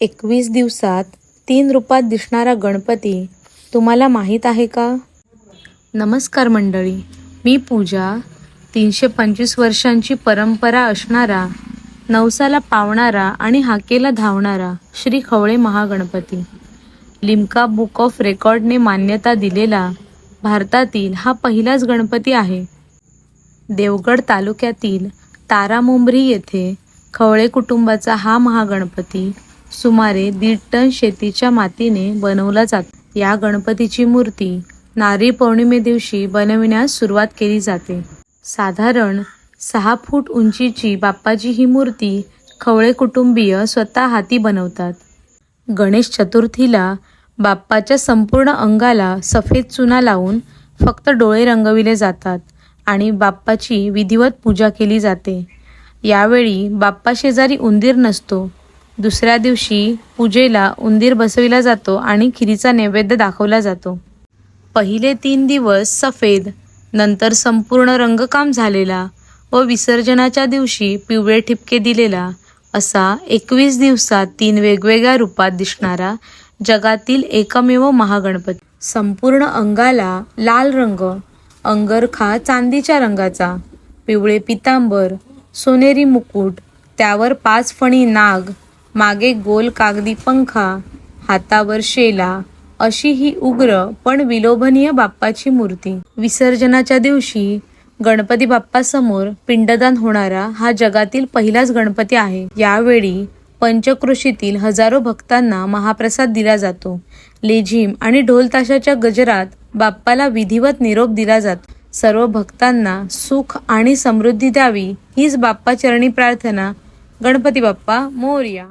21 दिवसात 3 रूपात दिसणारा गणपती तुम्हाला माहीत आहे का? नमस्कार मंडळी, मी पूजा. 325 वर्षांची परंपरा असणारा, नवसाला पावणारा आणि हाकेला धावणारा Shri Khavale Mahaganpati, Limca book of रेकॉर्डने मान्यता दिलेला भारतातील हा पहिलाच गणपती आहे. देवगड तालुक्यातील तारामुंबरी येथे खवळे कुटुंबाचा हा महागणपती सुमारे 1.5 टन शेतीच्या मातीने बनवला जातो. या गणपतीची मूर्ती नारळी पौर्णिमे दिवशी बनविण्यास सुरुवात केली जाते. साधारण 6 फूट उंचीची बाप्पाची ही मूर्ती खवळे कुटुंबीय स्वतः हाती बनवतात. गणेश चतुर्थीला बाप्पाच्या संपूर्ण अंगाला सफेद चुना लावून फक्त डोळे रंगविले जातात आणि बाप्पाची विधिवत पूजा केली जाते. यावेळी बाप्पा शेजारी उंदीर नसतो. दुसऱ्या दिवशी पूजेला उंदीर बसविला जातो आणि खिरीचा नैवेद्य दाखवला जातो. पहिले 3 दिवस सफेद, नंतर संपूर्ण रंगकाम झालेला व विसर्जनाच्या दिवशी पिवळे ठिपके दिलेला असा 21 दिवसात 3 वेगवेगळ्या रूपात दिसणारा जगातील एकमेव महागणपती. संपूर्ण अंगाला लाल रंग, अंगरखा चांदीच्या रंगाचा, पिवळे पितांबर, सोनेरी मुकुट, त्यावर 5 फणी नाग, मागे गोल कागदी पंखा, हातावर शेला अशी ही उग्र पण विलोभनीय बाप्पाची मूर्ती. विसर्जनाच्या दिवशी गणपती बाप्पासमोर पिंडदान होणारा हा जगातील पहिलाच गणपती आहे. यावेळी पंचक्रोशीतील हजारो भक्तांना महाप्रसाद दिला जातो. लेझीम आणि ढोल ताशाच्या गजरात बाप्पाला विधिवत निरोप दिला जातो. सर्व भक्तांना सुख आणि समृद्धी द्यावी हीच बाप्पा चरणी प्रार्थना. गणपती बाप्पा मोरया.